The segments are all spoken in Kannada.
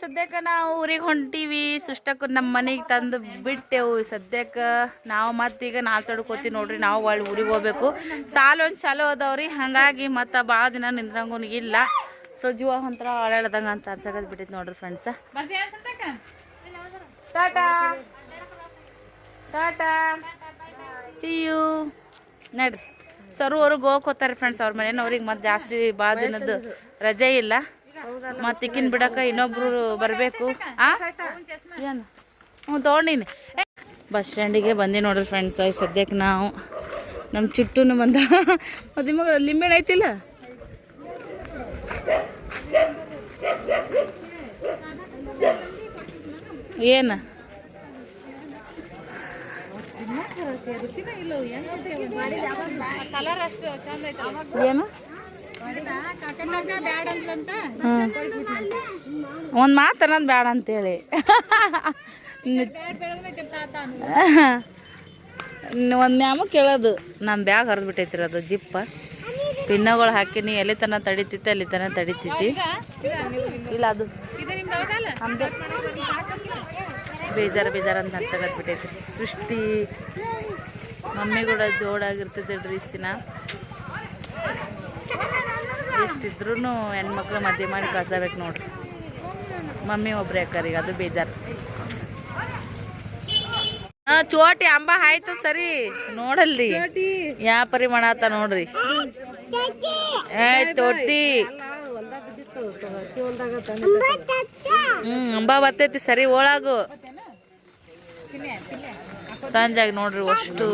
ಸದ್ಯಕ್ಕೆ ನಾವು ಊರಿಗೆ ಹೊಂಟೀವಿ. ಸುಷ್ಟಕ್ಕೂ ನಮ್ಮ ಮನೆಗೆ ತಂದು ಬಿಟ್ಟೆವು. ಸದ್ಯಕ್ಕೆ ನಾವು ಮತ್ತೀಗ ನಾಲ್ ತಡ್ಕೋತೀವಿ ನೋಡ್ರಿ. ನಾವು ಒಳ್ಳೆ ಊರಿಗೆ ಹೋಗ್ಬೇಕು. ಸಾಲು ಒಂದು ಚಾಲು ಅದಾವ್ರಿ. ಹಾಗಾಗಿ ಮತ್ತು ಭಾಳ ದಿನ ನಿಂದ್ರಂಗೂ ಇಲ್ಲ. ಸೊ ಜೀವ ಒಂಥರ ಆಳಾಡ್ದಂಗೆ ಅಂತ ಅನ್ಸಕತ್ ಬಿಟ್ಟೈತಿ ನೋಡ್ರಿ friends. Tata tata see you. ನಡ್ರಿ ಸರು ಅವ್ರಿಗೆ ಹೋಗ್ಕೋತಾರೆ ಫ್ರೆಂಡ್ಸ್. ಅವ್ರ ಮನೆಯವ್ರಿಗೆ ಮತ್ತೆ ಜಾಸ್ತಿ ಭಾಳ ದಿನದ್ದು ರಜೆ ಇಲ್ಲ. ಮತ್ತು ಇಕ್ಕಿನ ಬಿಡಕ್ಕೆ ಇನ್ನೊಬ್ರು ಬರಬೇಕು. ಏನು ಹ್ಞೂ ತೊಗೊಂಡಿನಿ. ಬಸ್ ಸ್ಟ್ಯಾಂಡಿಗೆ ಬಂದಿ ನೋಡ್ರಿ ಫ್ರೆಂಡ್ಸ್. ಸದ್ಯಕ್ಕೆ ನಾವು ನಮ್ಮ ಚುಟ್ಟೂ ಬಂದ ಮದುವೆ ಮಗಳು ಲಿಂಬೆಣ್ಣೆ ಐತಿಲ್ಲ. ಏನು ಏನು ಒಂದು ಮಾತು ಅನ್ನೋದು ಬೇಡ ಅಂತೇಳಿ ಒಂದು ನ್ಯಾಮ ಕೇಳೋದು. ನಮ್ಮ ಬ್ಯಾಗ್ ಹರಿದು ಬಿಟ್ಟೈತಿರ ಅದು ಜಿಪ್ಪ. ಪಿನ್ನಗಳು ಹಾಕಿನಿ. ಎಲ್ಲಿ ತನ ತಡಿತೈತಿ ಅಲ್ಲಿ ತನ ತಡಿತೈತಿ. ಇಲ್ಲ ಅದು ನಮ್ದು ಬೇಜಾರು ಅಂತ ಅನ್ಸಕತ್ ಬಿಟ್ಟೈತಿ. ಸೃಷ್ಟಿ ಮಮ್ಮಿ ಕೂಡ ಜೋಡಾಗಿರ್ತೈತಿ ಇಷ್ಟಿನ. ಎಷ್ಟಿದ್ರು ಹೆಣ್ಮಕ್ಳು ಮದುವೆ ಮಾಡಿ ಕಳ್ಸಬೇಕು ನೋಡ್ರಿ. ಮಮ್ಮಿ ಒಬ್ರು ಯಾಕರಿಗೆ ಅದು ಬೇಜಾರು. ಚೋಟಿ ಅಂಬ ಆಯ್ತು ಸರಿ ನೋಡಲ್ರಿ ಯಾ ಪರಿ ಮಾಡಾತ ನೋಡ್ರಿ. ತೋಟಿ ಅಂಬ ಬರ್ತೈತಿ ಸರಿ ಒಳಗು ಸಂಜಾಗ ನೋಡ್ರಿ. ಅಷ್ಟು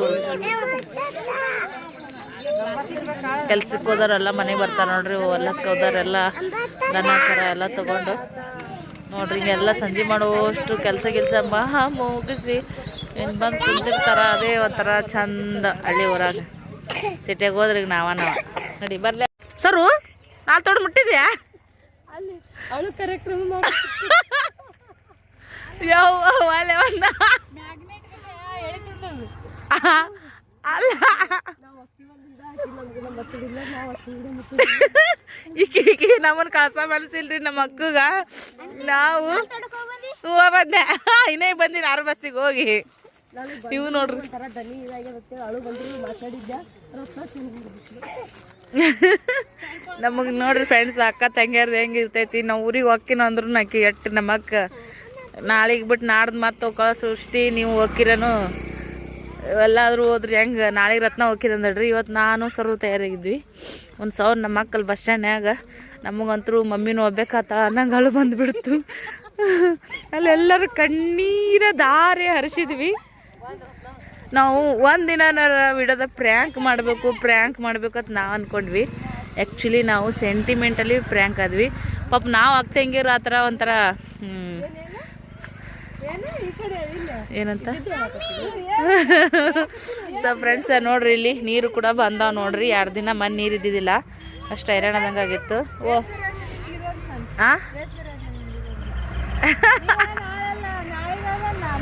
ಕೆಲ್ಸಕ್ಕೆ ಹೋದವ್ರೆಲ್ಲ ಮನೆಗೆ ಬರ್ತಾರೆ ನೋಡ್ರಿ. ಹೊಲಕ್ಕೆ ಹೋದವ್ರೆಲ್ಲ ದನ ಕರ ಎಲ್ಲ ತಗೊಂಡು ನೋಡ್ರಿ ಹಿಂಗೆಲ್ಲ ಸಂಜೆ ಮಾಡುವಷ್ಟು ಕೆಲಸ ಮುಗಿಸಿ ಏನು ಬಂದು ಕುಂತಿರ್ತಾರ. ಅದೇ ಒಂಥರ ಚಂದ ಹಳ್ಳಿ ಊರಾಗ. ಸಿಟಿಯಾಗ ಹೋದ್ರಿ ನಾವ ನಡಿ ಬರ್ಲಿ. ಸರು ನಾಲ್ ತೊಡ್ ಮುಟ್ಟಿದ್ಯಾ ಯಾವ ಅಲ್ಲ ಈಕಿ ನಮ್ಮನ್ ಕಳ್ಸ ಮನಸ್ಸಿಲ್ರಿ. ನಮ್ಮ ಅಕ್ಕಗ ನಾವು ಹೂವ ಬಂದೆ ಇನ್ನೇ ಬಂದಿನಿ 6 ಬಸ್ಸಿಗೆ ಹೋಗಿ. ನೀವು ನೋಡ್ರಿ ನಮಗೆ ನೋಡ್ರಿ ಫ್ರೆಂಡ್ಸ್ ಅಕ್ಕ ತಂಗಿಯರ್ದು ಹೆಂಗಿರ್ತೈತಿ. ನಾವು ಊರಿಗೆ ಹೋಗ್ಕಿನ ಅಂದ್ರೂ ಆಕಿ ಎಟ್ಟು ನಮ್ಮ ಅಕ್ಕ ನಾಳೆಗೆ ಬಿಟ್ಟು ನಾಡ್ದು ಮತ್ತೆ ಸೃಷ್ಟಿ ನೀವು ಹೋಗಿರನು ಎಲ್ಲಾದರೂ ಹೋದ್ರಿ ಹೆಂಗೆ ನಾಳೆಗೆ ರತ್ನ ಹೋಗಿರಂದ್ರಿ. ಇವತ್ತು ನಾನು ಸರು ತಯಾರಾಗಿದ್ವಿ. ಒಂದು ಸಾವಿರ ನಮ್ಮ ಮಕ್ಕಳು ಬಸ್ ಸ್ಟ್ಯಾಂಡ್ನ್ಯಾಗ. ನಮಗಂತರೂ ಮಮ್ಮಿನೂ ಹೋಗ್ಬೇಕಾತ ಅನ್ನಂಗೆ ಅಳು ಬಂದುಬಿಡ್ತು. ಅಲ್ಲೆಲ್ಲರೂ ಕಣ್ಣೀರ ದಾರಿ ಹರಿಸಿದ್ವಿ. ನಾವು ಒಂದಿನ ವಿಡಿಯೋದ ಪ್ರ್ಯಾಂಕ್ ಮಾಡ್ಬೇಕಂತ ನಾವು ಅಂದ್ಕೊಂಡ್ವಿ. ಆ್ಯಕ್ಚುಲಿ ನಾವು ಸೆಂಟಿಮೆಂಟಲಿ ಪ್ರ್ಯಾಂಕ್ ಆದ್ವಿ. ಪಾಪ ನಾವು ಅಕ್ಕಂಗಿರು ಆ ಥರ ಒಂಥರ ಏನಂತ ಸೊ ಫ್ರೆಂಡ್ಸ್ ನೋಡ್ರಿ ಇಲ್ಲಿ ನೀರು ಕೂಡ ಬಂದಾವ ನೋಡ್ರಿ. 2 ದಿನ ಮನೆ ನೀರು ಇದ್ದಿದ್ದಿಲ್ಲ. ಅಷ್ಟು ಹೈರಾಣದಂಗೆ ಆಗಿತ್ತು. ಓ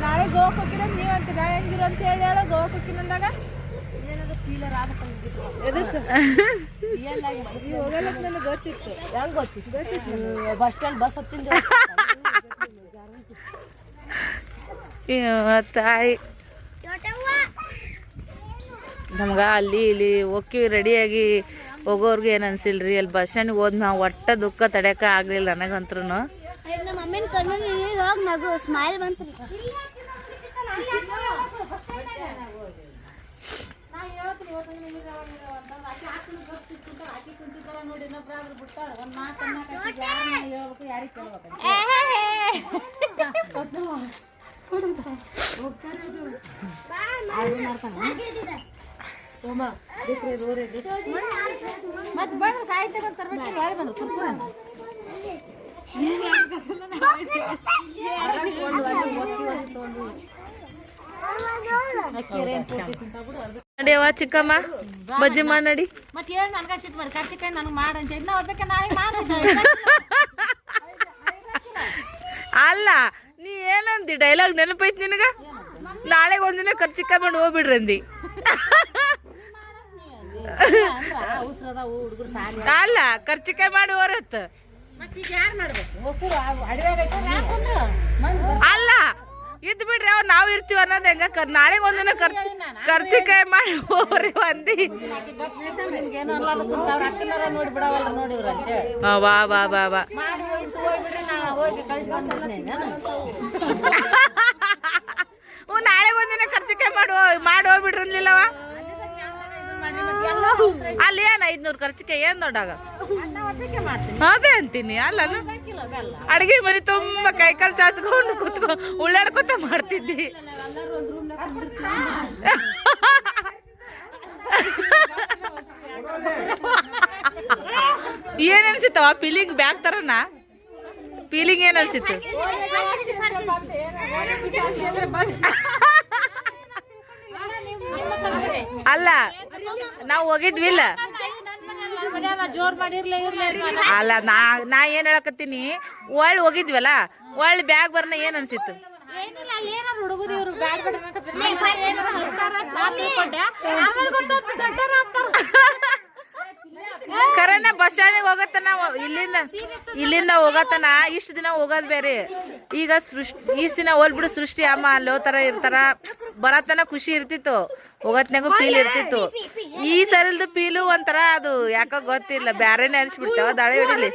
ನಾಳೆ ಗೋವಾಕ್ ಹೋಗಿರ ನೀವು ಅಂತ ಹೆಂಗಿರ ಅಂತ ಹೇಳಿ ಹೇಳ ಗೋವಾಕ್ ಹೋಗಿನಂದಾಗ ಗೊತ್ತಿತ್ತು. ಹೆಂಗ್ ಗೊತ್ತಿತ್ತು ಬಸ್ ಸ್ಟ್ಯಾಂಡ್ ಬಸ್ ಹತ್ತಿಂದ ತಾಯಿ ನಮ್ಗೆ ಅಲ್ಲಿ ಇಲ್ಲಿ ಹೋಗ್ತೀವಿ ರೆಡಿಯಾಗಿ ಹೋಗೋರ್ಗೆ ಏನು ಅನ್ಸಿಲ್ರಿ. ಅಲ್ಲಿ ಬಸ್ ಸ್ಟ್ಯಾಂಡಿಗೆ ಹೋದ್ಮೇಲೆ ಒಟ್ಟ ದುಃಖ ತಡೆಯೋಕೆ ಆಗಲಿಲ್ಲ ನನಗಂತ್ರೂ. ನಮ್ಮ ಮಮ್ಮಿನ ಕಣ್ಣು ಹೋಗಿ ನಗು ಸ್ಮೈಲ್ ಬಂತು. ಮತ್ತೆ ಬಂದ್ರೆ ಸಾಹಿತ್ಯ ತರ್ಬೇಕಿಲ್ಲ ಹೇಳಿ ಬಂದ್ರು ನಡಿಯವ ಚಿಕ್ಕಮ್ಮ ಬಜ್ಜಿ ಮಾಡಿ ನಡಿ. ಮತ್ತೆ ಏನು ನನಗೆ ಸಿಟ್ಟು ಮಾಡಿ ಕರ್ಚಿಕಾಯಿ ನನಗೆ ಮಾಡಂತ ಇನ್ನ ಹೋಗ್ಬೇಕ ನಾಳೆ ಮಾಡಿ. ಅಲ್ಲ ನೀ ಏನಂದಿ ಡೈಲಾಗ್ ನೆನಪೈತಿ ನಿನಗ? ನಾಳೆಗೆ ಒಂದಿನ ಕರ್ಚಿಕಾಯಿ ಮಾಡಿ ಹೋಗ್ಬಿಡ್ರಿ ಅಂದಿ. ಅಲ್ಲ ಕರ್ಚಿಕಾಯಿ ಮಾಡಿ ಹೋರತ್ತ ಅಲ್ಲ ಇದ್ ಬಿಡ್ರಿ ಅವ್ ನಾವ್ ಇರ್ತೀವಿ ಅನ್ನೋದ್ ಹೆಂಗ ನಾಳೆಗ್ ಒಂದಿನ ಖರ್ಚಿಕಾಯಿ ಮಾಡಿ ಹೋಗ್ರಿ ಒಂದಿ ಬಾ ಬಾ ಬಾ ಬಾ ಹ್ಞೂ ನಾಳೆ ಒಂದಿನ ಖರ್ಚಿಕಾಯಿ ಮಾಡಿ ಹೋಗ್ಬಿಡ್ರನ್ಲಿಲ್ಲವ ಅಲ್ಲಿ ಏನ್ 500 ಖರ್ಚಿಕಾಯಿ ಏನ್ ದೊಡ್ಡಾಗ ಅದೇ ಅಂತೀನಿ ಅಲ್ಲ ಅಡ್ಗೆ ಮನೆ ತುಂಬಾ ಕೈಕಾಲ್ ಚಾಚ್ಕೊಂಡು ಕುತ್ಕೊಂಡು ಉಳ್ಳಾಡ್ಕೊತ ಮಾಡ್ತಿದ್ದಿ ಏನ್ ಅನ್ಸಿತ್ತವ ಫೀಲಿಂಗ್ ಬ್ಯಾಗ್ ತರನ ಫೀಲಿಂಗ್ ಏನ್ ಅನ್ಸಿತ್ತು ಅಲ್ಲ ನಾವು ಹೋಗಿದ್ವಿಲ್ಲ ಅಲ್ಲ ನಾ ಏನ್ ಹೇಳಕತ್ತೀನಿ ಒಳ್ಳೆ ಹೋಗಿದ್ವಲ್ಲ ಒಳ್ಳೆ ಬ್ಯಾಗ್ ಬರ್ನ ಏನ್ ಅನ್ಸಿತ್ತು ಕರೆನ ಬಸ್ ಸ್ಟ್ಯಾಂಡಿಗೆ ಹೋಗತ್ತನ ಇಲ್ಲಿಂದ ಹೋಗತ್ತನ ಇಷ್ಟ ದಿನ ಹೋಗೋದ್ ಬೇರೆ ಈಗ ಇಷ್ಟ ದಿನ ಹೋಲ್ಬಿಡು ಸೃಷ್ಟಿ ಅಮ್ಮ ಅಲ್ಲೋ ತರ ಇರ್ತಾರ ಬರತನ ಖುಷಿ ಇರ್ತಿತ್ತು ಹೋಗತ್ನಾಗು ಫೀಲ್ ಇರ್ತಿತ್ತು ಈ ಸರಿಲ್ದು ಫೀಲು ಒಂಥರ ಅದು ಯಾಕೋ ಗೊತ್ತಿಲ್ಲ ಬ್ಯಾರೇನೆ ಅನ್ಸ್ಬಿಡ್ತಾವ ದಾಳಿ ಹೊಡಿಲಿ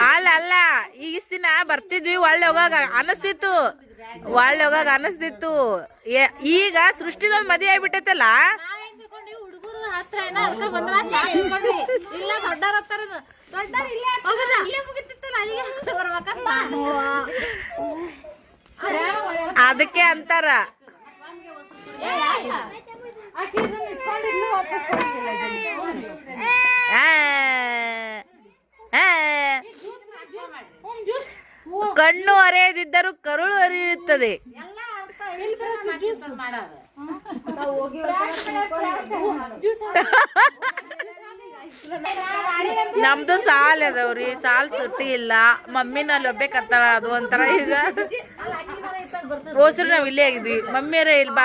ಅಲ್ಲ ಈಗ ಇಷ್ಟ ದಿನ ಬರ್ತಿದ್ವಿ ಒಳ್ಳೆ ಹೋಗಾಗ ಅನಸ್ತಿತ್ತು ಈಗ ಸೃಷ್ಟಿದೊಂದು ಮದುವೆ ಆಗ್ಬಿಟ್ಟೈತಲ್ಲ ಅದಕ್ಕೆ ಅಂತಾರ ಕಣ್ಣು ಅರೆಯದಿದ್ದರೂ ಕರುಳು ಅರಿಯುತ್ತದೆ ನಮ್ದು ಸಾಲ್ ಅದಾವ್ರಿ ಸಾಲ್ ಸುಟ್ಟಿ ಇಲ್ಲ ಮಮ್ಮಿನ ಅಲ್ಲಿ ಒಬ್ಬೇಕತ್ತಾಳ ಅದು ಒಂಥರ ಈಗ ಹೋಸ್ರು ನಾವ್ ಇಲ್ಲೇ ಆಗಿದ್ವಿ ಮಮ್ಮಿಯರ ಇಲ್ಲಿ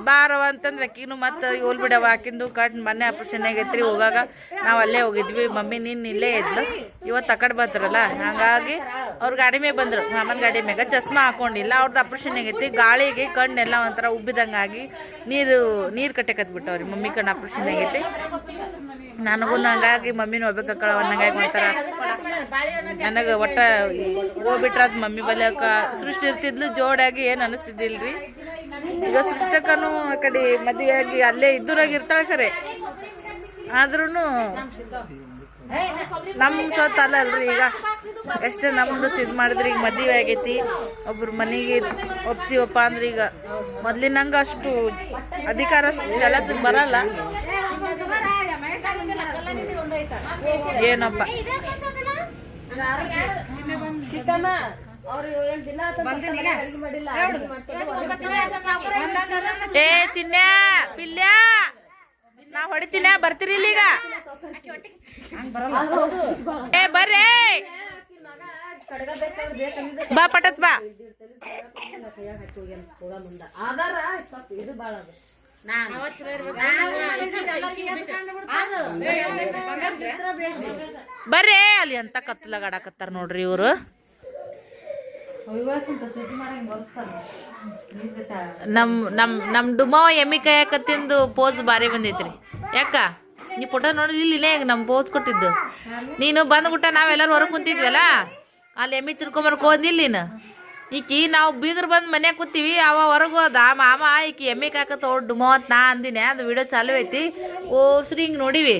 ಬಾರವ ಅಂತಂದ್ರೆ ಅಕ್ಕಿನು ಮತ್ತ ಹೋಲ್ ಬಿಡವ ಆಕಿಂದು ಕಟ್ ಮೊನ್ನೆ ಆಪರೇಷನ್ ಆಗೈತ್ರಿ ಹೋಗಾಗ ನಾವ್ ಅಲ್ಲೇ ಹೋಗಿದ್ವಿ ಮಮ್ಮಿ ನೀನ್ ಇಲ್ಲೇ ಇದ್ಲು ಇವತ್ತು ಅಕಡ್ ಬರ್ತಾರಲ್ಲ ಹಂಗಾಗಿ ಅವ್ರ ಗಾಡಿ ಮೇಲೆ ಬಂದ್ರು ಮಾಮನ ಗಾಡಿ ಮ್ಯಾಗ ಚಸ್ಮಾ ಹಾಕೊಂಡಿಲ್ಲ ಅವ್ರದ್ದು ಆಪರೇಷನ್ ಆಗೈತಿ ಗಾಳಿಗೆ ಕಣ್ಣೆಲ್ಲ ಒಂಥರ ಉಬ್ಬಿದಂಗಾಗಿ ನೀರ್ ಕಟ್ಟೆಕತ್ಬಿಟ್ಟವ್ರಿ ಮಮ್ಮಿ ಕಣ್ಣು ಆಪರೇಷನ್ ಆಗೈತಿ ನನಗೂ ಹಂಗಾಗಿ ಮಮ್ಮಿನ ಹೋಗ್ಬೇಕಕ್ಕಳ ಒಂದಂಗಾಗಿ ಒಂಥರ ನನಗೆ ಒಟ್ಟ ಹೋಗ್ಬಿಟ್ರ ಅದ್ ಮಮ್ಮಿ ಬಲಿಯಕ್ಕ ಸೃಷ್ಟಿ ಇರ್ತಿದ್ಲು ಜೋಡಾಗಿ ಏನ್ ಅನಿಸ್ತಿದ್ದಿಲ್ರಿ ಈಗ ಸೃಷ್ಟಕ್ಕನು ಆ ಕಡೆ ಮದುವೆಯಾಗಿ ಅಲ್ಲೇ ಇದ್ದೂರಾಗಿ ಇರ್ತಾಳೆ ಖರೆ ಆದ್ರೂ ನಮ್ ಸೊತ್ತ ಅಲ್ಲಲ್ರಿ ಈಗ ಎಷ್ಟು ನಮ್ದು ಇದ್ ಮಾಡಿದ್ರಿ ಈಗ ಮದುವೆ ಆಗೈತಿ ಒಬ್ರು ಮನೆಗೆ ಒಪ್ಸಿವಪ್ಪ ಅಂದ್ರೆ ಈಗ ಮೊದ್ಲಿನಂಗ ಅಷ್ಟು ಅಧಿಕಾರ ಕೆಲಸಕ್ಕೆ ಬರಲ್ಲ ಏನಪ್ಪ ಏ ಚಿನ್ನ ಪಿಲ್ಯ ನಾ ಹೊಡಿತೀನ ಬರ್ತೀರಿ ಇಲ್ಲಿಗ ಏ ಬರ್ರಿ ಬಾ ಪಟತ್ ಬಾ ಬರ್ರಿ ಅಲ್ಲಿ ಅಂತ ಕತ್ತಲಾಗಾಡಕತ್ತಾರ ನೋಡ್ರಿ ಇವ್ರು ನಮ್ ಡುಮಾವ ಎಮ್ಮಿ ಕಾಯಕತ್ತಿಂದು ಪೋಸ್ ಬಾರಿ ಬಂದೈತ್ರಿ ಯಾಕ ನೀ ಫೋಟೋ ನೋಡಿಲ್ಲೇ ನಮ್ ಪೋಸ್ ಕೊಟ್ಟಿದ್ದು ನೀನು ಬಂದ್ಬಿಟ್ಟ ನಾವೆಲ್ಲರೂ ಹೊರಗೆ ಕುಂತಿದ್ವಲ್ಲ ಅಲ್ಲಿ ಎಮ್ಮಿ ತಿರ್ಕೊಂಬರ್ಕ್ ಹೋದಿಲ್ಲ ನೀನು ಈಕಿ ನಾವು ಬೀಗರು ಬಂದು ಮನ್ಯಾಗ ಕೂತೀವಿ ಅವ ಹೊರಗೆ ಹೋದ ಮಾಮ ಈಕಿ ಎಮ್ಮಿ ಕಾಕತ್ತ ಡುಮಾವ ಅಂತ ನಾ ಅಂದಿನಿ ಅದು ವಿಡಿಯೋ ಚಾಲು ಐತಿ ಓಸ್ರಿ ಹಿಂಗೆ ನೋಡಿವಿ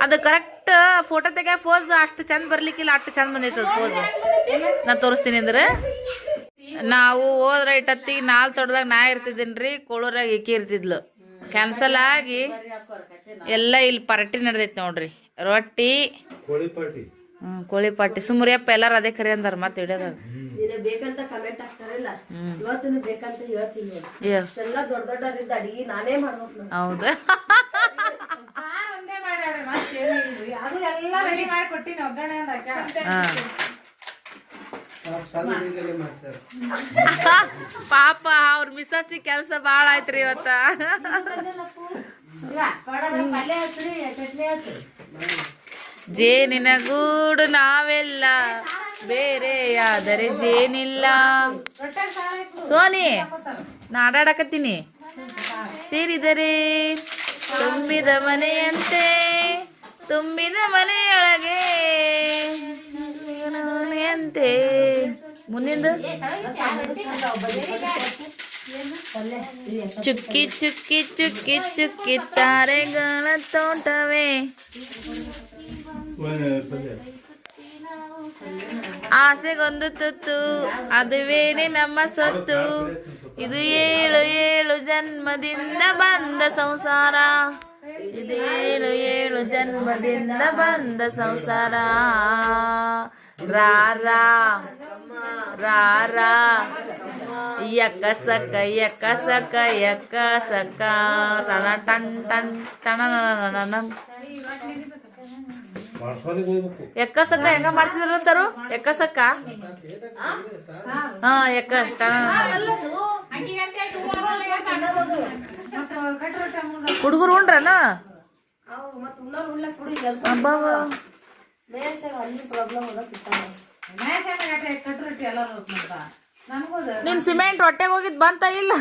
ಅದು ಕರೆಕ್ಟ್ ಫೋಟೋ ತೆಗಿಯೋ ಪೋಸ್ ಅಷ್ಟು ಚಂದ ಬರ್ಲಿಕ್ಕಿಲ್ಲ ಅಷ್ಟು ಚಂದ ಬಂದೈತದ ಪೋಸ್ ನಾ ತೋರಿಸ್ತೀನಿ ಅಂದ್ರೆ ನಾವು ಹೋದ್ರ ಇಟ್ಟತ್ತಿಗೆ ನಾಲ್ ತೊಡ್ದಾಗ ನಾ ಇರ್ತಿದ್ದೀನ್ರಿ ಕೋಳೂರಾಗ ಈಕಿ ಇರ್ತಿದ್ಲು ಕ್ಯಾನ್ಸಲ್ ಆಗಿ ಎಲ್ಲ ಇಲ್ಲಿ ಪಾರ್ಟಿ ನಡೆದೈತಿ ನೋಡ್ರಿ ರೊಟ್ಟಿ ಕೋಳಿ ಪಾರ್ಟಿ ಸುಮ್ರಿಯಪ್ಪ ಎಲ್ಲಾರು ಅದೇ ಕರಿ ಅಂದಾರ ಮತ್ತೆ ಹಿಡಿಯೋದಾಗ ಬೇಕಂತ ಕಮೆಂಟ್ ಆಗ್ತಾರಲ್ಲ ಇವತ್ತು ಬೇಕಂತ ಹೇಳ್ತೀನಿ ಎಲ್ಲ ದೊಡ್ಡ ದೊಡ್ಡದಿಂದ ಅಡಿಗೆ ನಾನೇ ಮಾಡ್ಬೇಕು ಹೌದಾ ಪಾಪ ಅವ್ರ ಮಿಸ್ಸಸ್ಸಿ ಕೆಲಸ ಬಾಳ ಆಯ್ತ್ರಿ ಇವತ್ತ ಜೇನಿನ ಗೂಡು ನಾವೆಲ್ಲ ಬೇರೆಯಾದರೆ ಜೇನಿಲ್ಲ. ಸೋನಿ ನಾ ಆಡಾಡಕತ್ತೀನಿ. ಸೇರಿದರೆ ತುಂಬಿದ ಮನೆಯಂತೆ ತುಂಬಿದ ಮನೆಯೊಳಗೆ ಮನೆಯಂತೆ. ಮುಂದಿಂದು ಚುಕ್ಕಿ ಚುಕ್ಕಿ ಚುಕ್ಕಿ ಚುಕ್ಕಿ ತಾರೆಗಳ ತೋಟವೇ. ಆಸೆಗೊಂದು ತುತ್ತು ಅದುವೇನೆ ನಮ್ಮ ಸೊತ್ತು. ಇದು 7 ಜನ್ಮದಿಂದ ಬಂದ ಸಂಸಾರ. ಇದು 7 ಜನ್ಮದಿಂದ ಬಂದ ಸಂಸಾರ. ರಾರಾ ರಾರಾ ಯಕ್ಕ ಸಕ್ಕ ಯಕ್ಕ ಸಕ್ಕ ಯಕ್ಕ ಸಕ್ಕ ಟಣ ಟನ್ ಟನ್ ಟಣ ಎಕ್ಕ ಸಕ್ಕ ಹೆಂಗ ಮಾಡ್ತಿದ್ರ ಸರು? ಎಕ್ಕ ಸಕ್ಕ ಹಾ ಎಕ್ಕ ಹುಡುಗರು ಉಂಡ್ರನ ನಿನ್ ಸಿಮೆಂಟ್ ಹೊಟ್ಟೆಗೆ ಹೋಗಿದ್ ಬಂತ ಇಲ್ಲ?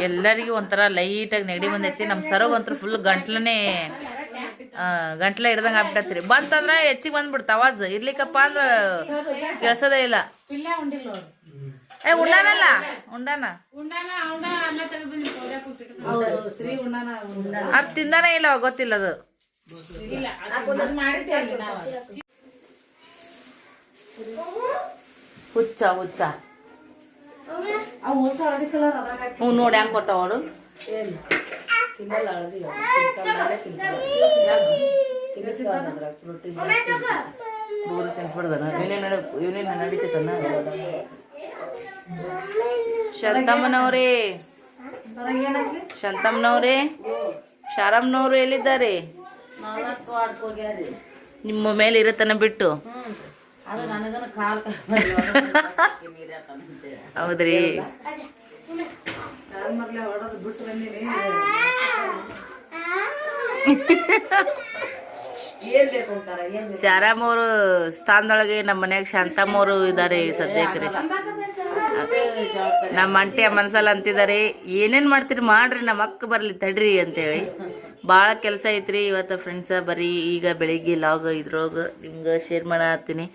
ಎಲ್ಲರಿಗೂ ಒಂಥರ ಲೈಟಾಗಿ ನೆಗಡಿ ಬಂದೈತಿ. ನಮ್ಮ ಸರೋಗಂತ್ರ ಫುಲ್ ಗಂಟ್ಲನೇ ಗಂಟ್ಲ ಹಿಡ್ದಂಗ ಆಗ್ಬಿಟ್ಟತ್ರಿ. ಬಂತಂದ್ರ ಹೆಚ್ಚಿಗೆ ಬಂದ್ಬಿಡ್ತ ಅವಾಜ್. ಇರ್ಲಿಕ್ಕಪ್ಪ ಅಂದ್ರ ಕೆಲ್ಸದೇ ಇಲ್ಲ. ಏ ಉಂಡಾನಲ್ಲ ಉಂಡಾನ ಅದ್ ತಿಂದಾನೇ ಇಲ್ಲ ಗೊತ್ತಿಲ್ಲ ಅದು. ಹುಚ್ಚ ಹುಚ್ಚ ಹ್ಞೂ ನೋಡಿ ಹೆಂಗ್ ಕೊಟ್ಟವ ಅವಳು. ಇವನೇನ ನಡೀತೈತನ್ನ. ಶಾಂತಮ್ಮನವ್ರೇ ಶಾಂತಮ್ಮನವ್ರೇ ಶಾರಮ್ಮನವ್ರು ಎಲ್ಲಿದ್ದಾರೆ? ನಿಮ್ಮ ಮೇಲೆ ಇರತನ ಬಿಟ್ಟು. ಹೌದ್ರಿ. ಶಾರಮ್ಮ ಅವರು ಸ್ಥಾನದೊಳಗೆ ನಮ್ಮ ಮನ್ಯಾಗ ಶಾಂತಮ್ಮ ಅವರು ಇದಾರೆ ಸದ್ಯಕ್ಕೆ. ನಮ್ಮ ಅಂಟಿ ಮನಸಲ್ಲ ಅಂತಿದ್ದಾರೆ, ಏನೇನ್ ಮಾಡ್ತೀರಿ ಮಾಡ್ರಿ, ನಮ್ಮ ಅಕ್ಕ ಬರ್ಲಿ ತಡ್ರಿ ಅಂತೇಳಿ. ಭಾಳ ಕೆಲಸ ಐತ್ರಿ ಇವತ್ತು ಫ್ರೆಂಡ್ಸ. ಬರೀ ಈಗ ಬೆಳಿಗ್ಗೆ ಲಾಗ್ ಇದ್ರೊಳಗೆ ನಿಮ್ಗೆ ಶೇರ್ ಮಾಡತ್ತೀನಿ.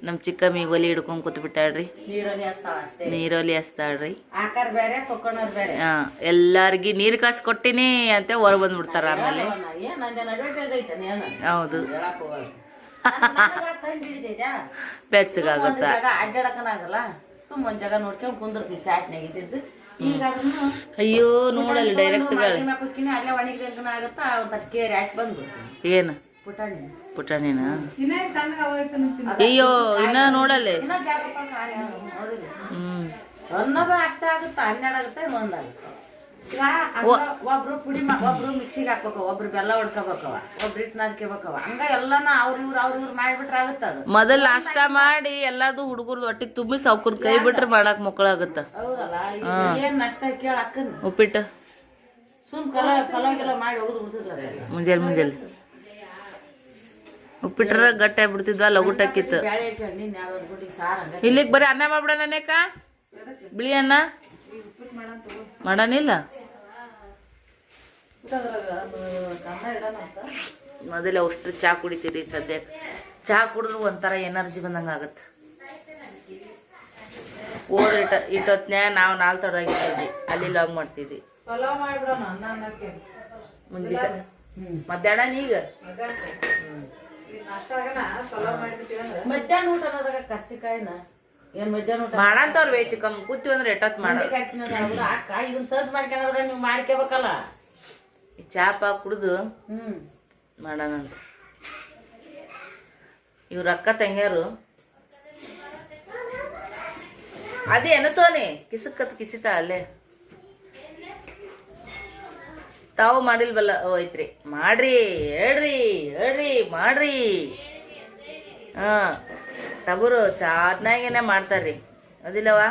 ನಮ್ಮ ಚಿಕ್ಕಮ್ಮಿಗೆ ಒಲಿ ಹಿಡ್ಕೊಂಡ್ ಕೂತ್ ಬಿಟ್ಟಾಳ್ರಿ, ನೀರೊಲಿ ಹಚ್ತಾಳ್ರಿ. ಎಲ್ಲಾರ್ಗಿ ನೀರ್ ಕಾಸು ಕೊಟ್ಟಿನಿ ಅಂತ ಹೊರ ಬಂದ್ಬಿಡ್ತಾರ. ಆಮೇಲೆ ಹೌದು ಬೆಚ್ಚಗಾಗುತ್ತ. ಅಯ್ಯೋ ನೋಡಲ್ಲ ಡೈರೆಕ್ಟ್ ಏನು ಪುಟಾಣಿನ. ಅಯ್ಯೋ ಇನ್ನ ನೋಡಲ್ಲ. ಅನ್ನೋದು ಅಷ್ಟ ಆಗುತ್ತ, 12 ಆಗುತ್ತೆ, 1 ಆಗುತ್ತೆ. ಒಬ್ರು ಪುಡಿ ಒಬ್ರು ಮಿಕ್ಸಿಗೆ ಹಾಕ್ಬೇಕವ, ಒಬ್ರು ಬೆಲ್ಲ ಹೊಡ್ಕೋಬೇಕವ, ಒಬ್ರು ಹಿಟ್ಟು ನಾದ್ಕೋಬೇಕವ. ಹಂಗ ಎಲ್ಲಾನ ಅವ್ರ ಇವ್ರು ಮಾಡ್ಬಿಟ್ರೆ ಆಗುತ್ತ. ಅದು ಮೊದಲ್ ನಾಷ್ಟ ಮಾಡಿ ಎಲ್ಲಾರ್ದು ಹುಡುಗರ್ದು ಒಟ್ಟಿಗೆ ತುಂಬಿ ಸಾವ್ಕರ್ ಕೈ ಬಿಟ್ರೆ ಮಾಡಾಕ್ ಮಕ್ಕಳಾಗುತ್ತ. ಹೌದಲ್ಲ, ಏನ್ ನಷ್ಟ ಕೇಳ ಅಕ್ಕನ್ ಉಪ್ಪಿಟ್ಟು ಸುಮ್ ಕಲಾಗೆಲ್ಲ ಮಾಡಿ ಹೋಗುದು ಬಿಡ್ತಿರ್ಲ. ಮುಂಜಾನೆ ಉಪ್ಪಿಟ್ರ ಗಟ್ಟಿ ಆಗ್ಬಿಡ್ತಿದ್ವ, ಲಗುಟಕ್ಕಿತ್ತು. ಇಲ್ಲಿಗೆ ಬರೀ ಅನ್ನ ಮಾಡ್ಬಿಡ ನನೇಕ ಬಿಳಿ ಅನ್ನ ಮಾಡಾನಿಲ್ಲ. ಮೊದಲೇ ಅಷ್ಟು ಚಹಾ ಕುಡಿತೀರಿ. ಸದ್ಯಕ್ಕೆ ಚಹಾ ಕುಡಿದ್ರು ಒಂಥರ ಎನರ್ಜಿ ಬಂದಂಗೆ ಆಗತ್ತೆ. ಹೋದ್ರೆ ಇಟ್ಟೊತ್ನ್ಯಾಗ ನಾವು 4 ತೊಡಗಿದ್ದೀವಿ, ಅಲ್ಲಿ ಲಾಗ್ ಮಾಡ್ತಿದ್ವಿ. ಮುಂದಿನ ಮಧ್ಯಾಹ್ನ ಈಗ ಮಧ್ಯಾಹ್ನ ಊಟ ಕರ್ಚಿಕಾಯಿನ ಏನ್ ಮಧ್ಯಾಹ್ನ ಊಟ ಮಾಡಂತವ್ರ ವೇಚ್ ಕಮ್ಮಿ ಕೂತೀವಿ ಅಂದ್ರೆ ಎಟ್ಟೊತ್ ಮಾಡ. ಅಕ್ಕ ಇದನ್ನ ಸರ್ಚ್ ಮಾಡ್ಕೊಂಡ್ರೆ ನೀವು ಮಾಡ್ಕೋಬೇಕಲ್ಲ. ಚಾಪ ಕುಡ್ದು ಮಾಡೋಣಂತ. ಇವ್ರ ಅಕ್ಕ ತಂಗ್ಯಾರು ಅದೇ ಸೋನಿ ಕಿಸಕ್ಕತ್ ಕಿಸಿತ ಅಲ್ಲೇ ತಾವು ಮಾಡಿಲ್ವಲ್ಲ. ಐತ್ರಿ ಮಾಡ್ರಿ, ಹೇಳ್ರಿ ಮಾಡ್ರಿ. ಹಾ ಟಬರು ಚೆನ್ನಾಗೇನೆ ಮಾಡ್ತಾರ್ರಿ, ಅದಿಲ್ಲವಾ?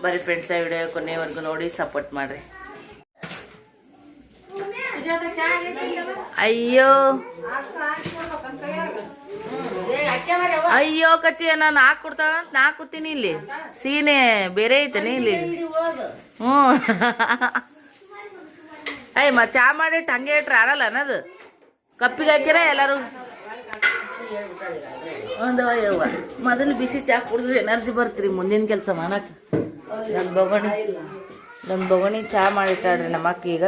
ಬರೀ ಫ್ರೆಂಡ್ಸ್ ವಿಡಿಯೋ ಕೊನೆವರೆಗೂ ನೋಡಿ ಸಪೋರ್ಟ್ ಮಾಡ್ರಿ. ಅಯ್ಯೋ ಅಯ್ಯೋ ಕತ್ತಿ ನಾನು ಹಾಕಿ ಕೊಡ್ತಾಳ ಅಂತ ನಾ ಕೂತೀನಿ ಇಲ್ಲಿ. ಸೀನೆ ಬೇರೆ ಐತೇನೆ ಇಲ್ಲಿ. ಹ್ಞೂ ಅಯ್ಯ ಚಾ ಮಾಡಿಟ್ಟು ಹಂಗೆ ಇಟ್ರೆ ಆರಲ್ಲ ಅನ್ನೋದು. ಕಪ್ಪಿಗೆ ಹಾಕಿರ ಎಲ್ಲರೂ ಒಂದು ಮೊದಲು ಬಿಸಿ ಚಾ ಕುಡಿದ್ರೆ ಎನರ್ಜಿ ಬರ್ತೀರಿ ಮುಂದಿನ ಕೆಲಸ ಮಾಡಕ್ಕೆ. ನನ್ನ ಬೊಗಣಿ ಚಾ ಮಾಡಿಟ್ಟಾಡ್ರಿ ನಮ್ಮ ಅಕ್ಕ. ಈಗ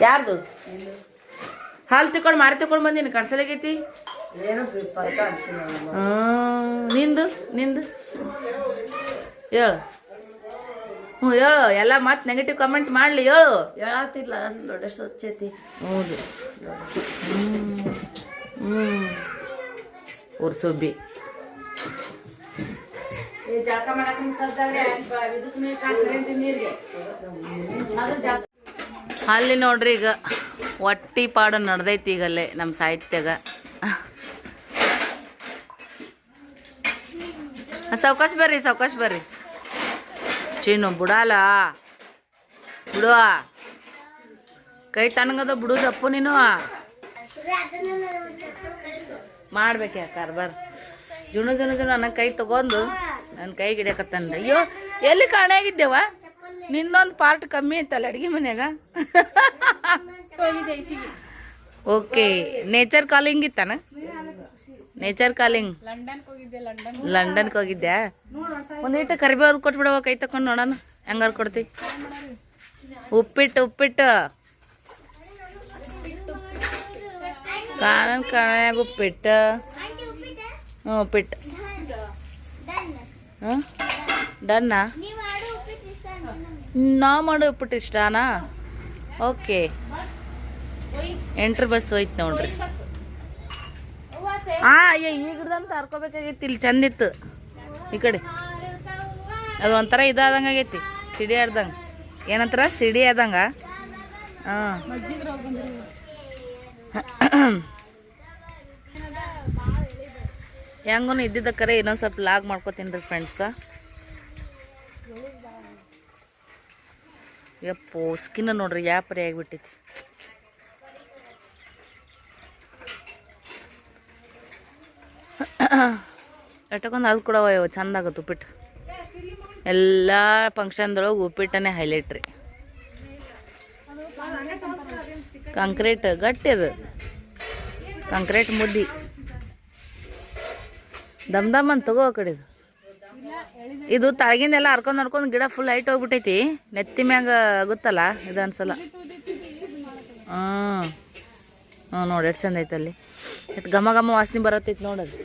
ಯಾರ್ದು ಹಾಲು ತಿಕ್ಕೊಂಡು ಮಾರಿ ತಗೊಂಡು ಬಂದೀನಿ ಕಣ್ಸಲಾಗೈತಿ. ನಿಂದು ನಿಂದು ಹೇಳು. ಹ್ಞೂ ಹೇಳು. ಎಲ್ಲ ಮತ್ತೆ ನೆಗೆಟಿವ್ ಕಮೆಂಟ್ ಮಾಡಲಿ ಹೇಳು. ಹೇಳಾತಿಲ್ಲ ನೋಡಿ ಸ್ವಚ್ಛತೆ. ಹೌದು. ಉರ್ಸುಬ್ಬಿ ಅಲ್ಲಿ ನೋಡ್ರಿ ಈಗ ಹೊಟ್ಟಿ ಪಾಡು ನಡ್ದೈತಿ ಈಗಲ್ಲೇ ನಮ್ಮ ಸಾಹಿತ್ಯಾಗ. ಸಾವ್ಕಾಶ ಬರ್ರಿ ಚೀನು ಬಿಡಲ್ಲ ಬಿಡುವ ಕೈ ತನಗದ ಬಿಡುದಪ್ಪು ನೀನು ಮಾಡ್ಬೇಕು. ಯಾಕಾರ ಬರ್ ಜುಣು ನನ್ನ ಕೈ ತಗೊಂಡು ನನ್ನ ಕೈ ಗಿಡಕತ್ತಂದ. ಅಯ್ಯೋ ಎಲ್ಲಿ ಕಾಣಾಗಿದ್ದೇವ ನಿಂದೊಂದು ಪಾರ್ಟ್ ಕಮ್ಮಿ ಐತಲ್ಲ ಅಡ್ಗೆ ಮನ್ಯಾಗ. ಓಕೆ ನೇಚರ್ ಕಾಲಿಂಗ್ ಇತ್ತಾನ. ನೇಚರ್ ಕಾಲಿಂಗ್ ಲಂಡನ್ಗೆ ಹೋಗಿದ್ದೆ. ಒಂದಿಟ್ಟು ಕರಿಬೇವು ಕೊಟ್ಬಿಡವ ಕೈ ತಕೊಂಡು ನೋಡೋಣ ಹೆಂಗಾರು ಕೊಡ್ತಿ. ಉಪ್ಪಿಟ್ಟು ಕಾಣಾಗ ಉಪ್ಪಿಟ್ಟು. ಹ್ಞೂ ಉಪ್ಪಿಟ್ಟು. ಹ್ಞೂ ಡನ್ನಾ ನಾ ಮಾಡೋ ಉಪ್ಪಿಟ್ಟು ಇಷ್ಟನಾ? ಓಕೆ ಎಂಟ್ರ್ ಬಸ್ ಹೋಯ್ತು ನೋಡ್ರಿ. ಅಯ್ಯ ಈಗಿಡ್ದಂತ ಹರ್ಕೋಬೇಕಾಗೈತಿ. ಇಲ್ಲಿ ಚಂದಿತ್ತು ಈ ಕಡೆ. ಅದು ಒಂಥರ ಇದಾದಂಗೆ ಆಗೈತಿ ಸಿಡಿ ಆಡ್ದಂಗೆ. ಏನಂತಾರ ಸಿಡಿ ಆದಂಗ. ಹಾಂ ಹೆಂಗೂ ಇದ್ದಿದ್ದ ಕರೆ ಇನ್ನೊಂದು ಸ್ವಲ್ಪ ಲಾಗ್ ಮಾಡ್ಕೋತೀನಿ ರೀ ಫ್ರೆಂಡ್ಸ. ಯಪ್ಪೋ ಸ್ಕಿನ್ ನೋಡ್ರಿ ಯಾಪರಿ ಆಗಿಬಿಟ್ಟೈತಿ. ಎಷ್ಟಕ್ಕೊಂದು ಅದು ಕೂಡ ಚಂದ ಆಗುತ್ತೆ ಉಪ್ಪಿಟ್ಟು. ಎಲ್ಲ ಫಂಕ್ಷನ್ದೊಳಗೆ ಉಪ್ಪಿಟ್ಟನೇ ಹೈಲೈಟ್ ರೀ. ಕಾಂಕ್ರೀಟ್ ಗಟ್ಟಿ ಅದು ಕಾಂಕ್ರೀಟ್ ಮುದ್ದಿ. ದಮ್ ಅಂತ ತಗೋ ಆ ಕಡೆ. ಇದು ತಾಗಿಂದೆಲ್ಲ ಹರ್ಕೊಂಡ್ ಗಿಡ ಫುಲ್ ಹೈಟ್ ಹೋಗ್ಬಿಟ್ಟೈತಿ. ನೆತ್ತಿ ಮ್ಯಾಗ ಆಗುತ್ತಲ್ಲ ಇದು ಅನ್ಸಲ್ಲ. ಹ್ಞೂ ನೋಡಿ ಎಷ್ಟು ಚಂದ ಐತೆ ಅಲ್ಲಿ. ಎಷ್ಟು ಘಮ ವಾಸನೆ ಬರತ್ತೈತಿ ನೋಡೋದು.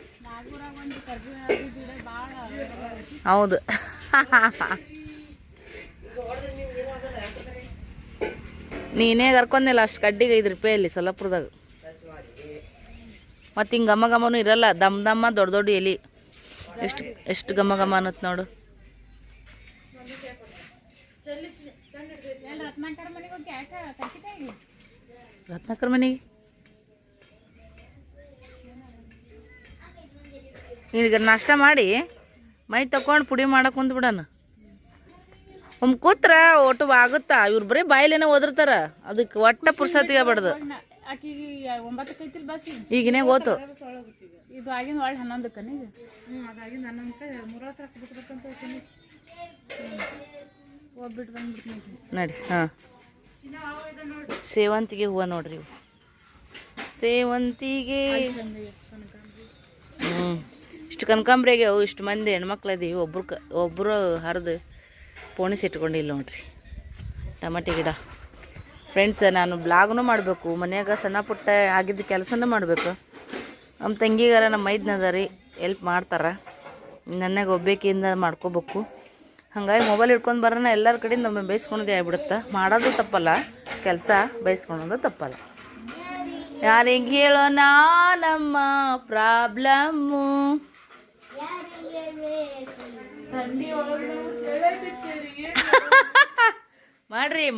ಹೌದು ನೀನೇ ಕರ್ಕೊಂದಿಲ್ಲ ಅಷ್ಟು ಕಡ್ಡಿಗೆ 5 ರೂಪಾಯಿ ಅಲ್ಲಿ ಸೊಲ್ಲಾಪುರದಾಗ. ಮತ್ತು ಹಿಂಗೆ ಘಮನೂ ಇರಲ್ಲ. ದಮ್ಮ ದೊಡ್ಡ ಎಲಿ. ಎಷ್ಟು ಘಮ ಅನ್ನತ್ ನೋಡು. ರತ್ನಾಕರ್ ಮನೆಗೆ ಈಗ ನಾಷ್ಟ ಮಾಡಿ ಮೈ ತಕೊಂಡು ಪುಡಿ ಮಾಡಕ್ಕೆ ಕುಂದ್ಬಿಡಣ. ಒಮ್ಮೆ ಕೂತ್ರ ಒಟ್ಟು ಆಗುತ್ತಾ. ಇವ್ರು ಬರೀ ಬಾಯಿಲೇನೆ ಓದಿರ್ತಾರ. ಅದಕ್ಕೆ ಒಟ್ಟ ಪುರ್ಸತಿಗೆ ಬಡ್ದು ಈಗಿನೇ ಓತು. ಇದು ಆಗಿನ ಒಳ್ಳೆ 11ಕ್ಕೆ ನೋಡಿ. ಹಾಂ ಸೇವಂತಿಗೆ ಹೂವು ನೋಡ್ರಿ ಇವು. ಸೇವಂತಿಗೆ ಇಷ್ಟು ಕನಕಾಂಬ್ರಿಗೆ ಅವು ಇಷ್ಟು ಮಂದಿ ಹೆಣ್ಮಕ್ಳು ಅದೀವಿ. ಒಬ್ಬರು ಹರಿದು ಪೋಣಿಸಿ ಇಟ್ಕೊಂಡಿಲ್ಲ ನೋಡ್ರಿ. ಟಮಾಟಿ ಗಿಡ ಫ್ರೆಂಡ್ಸ್. ನಾನು ಬ್ಲಾಗ್ನೂ ಮಾಡಬೇಕು ಮನ್ಯಾಗ ಸಣ್ಣ ಪುಟ್ಟ ಆಗಿದ್ದ ಕೆಲಸನೂ ಮಾಡಬೇಕು. ನಮ್ಮ ತಂಗಿಗಾರ ನಮ್ಮ ಮೈದ್ನದ ರೀ ಎಲ್ಪ್ ಮಾಡ್ತಾರೆ. ನನಗೆ ಒಬ್ಬೇಕಿಂದ ಮಾಡ್ಕೋಬೇಕು. ಹಾಗಾಗಿ ಮೊಬೈಲ್ ಹಿಡ್ಕೊಂಡು ಬರೋಣ ಎಲ್ಲರ ಕಡೆಯಿಂದ ಒಮ್ಮೆ ಬೇಯಿಸ್ಕೊಳೋದೇ ಆಗ್ಬಿಡುತ್ತೆ. ಮಾಡೋದು ತಪ್ಪಲ್ಲ ಕೆಲಸ, ಬೇಯಿಸ್ಕೊಳೋದು ತಪ್ಪಲ್ಲ. ಯಾರಿಗೆ ಹೇಳೋಣ ನಮ್ಮ ಪ್ರಾಬ್ಲಮ್ಮು.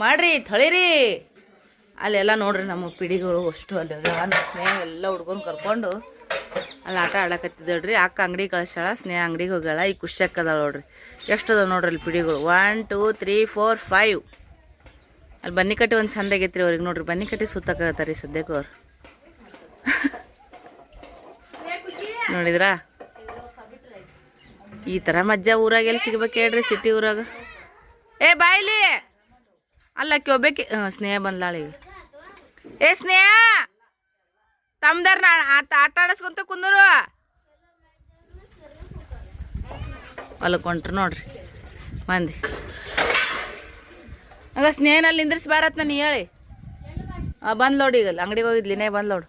ಮಾಡ್ರಿ ಥಳಿರಿ. ಅಲ್ಲೆಲ್ಲ ನೋಡ್ರಿ ನಮ್ಮ ಪಿಡಿಗಳು ಅಷ್ಟು ಅಲ್ಲಿ ನಮ್ಮ ಸ್ನೇಹ ಎಲ್ಲ ಹುಡ್ಕೊಂಡು ಕರ್ಕೊಂಡು ಅಲ್ಲಿ ಆಟ ಆಡಕತ್ತಿದ್ದಳ್ರಿ. ಅಕ್ಕ ಅಂಗಡಿ ಕಳ್ಸಾಳ, ಸ್ನೇಹ ಅಂಗಡಿಗೆ ಹೋಗ್ಯಾಳ. ಈ ಖುಷಿಯಕ್ಕ ಅದಾಳ ನೋಡ್ರಿ. ಎಷ್ಟು ಅದಾವ ನೋಡ್ರಿ ಅಲ್ಲಿ ಪಿಡಿಗಳು. 1 2 3 4 5. ಅಲ್ಲಿ ಬನ್ನಿ ಕಟ್ಟಿ ಒಂದು ಚಂದ ಆಗೈತ್ರಿ ಅವ್ರಿಗೆ ನೋಡ್ರಿ. ಬನ್ನಿ ಕಟ್ಟಿ ಸುತ್ತಕತ್ತಾರ ರೀ ಸದ್ಯಕ್ಕೆ ಅವ್ರು. ನೋಡಿದ್ರಾ ಈ ಥರ ಮಜ್ಜಾ ಊರಾಗ ಎಲ್ಲಿ ಸಿಗ್ಬೇಕು ಹೇಳ್ರಿ, ಸಿಟಿ ಊರಾಗ. ಏ ಬಾಯ್ಲಿ ಅಲ್ಲ ಅಕ್ಕಿ ಒಬ್ಬೇಕಿ ಸ್ನೇಹ ಬಂದ್ಲಾಳ ಈಗ. ಏ ಸ್ನೇಹ ತಮ್ದಾರ ಆಟ ಆಡಿಸ್ಕೊಂತ ಕುಂದರು ಹೊಲಕ್ಕೆ ಹೊಂಟ್ರು ನೋಡ್ರಿ ಮಂದಿ. ಆಗ ಸ್ನೇಹನಲ್ಲಿ ನಿಂದ್ರಿಸಿ ಬಾರತ್ ನಾನು ಹೇಳಿ ಬಂದ್ ಲೋಡ್. ಈಗ ಅಂಗಡಿಗೆ ಹೋಗಿದ್ಲಿನೇ ಬಂದ್ ಲೋಡ್.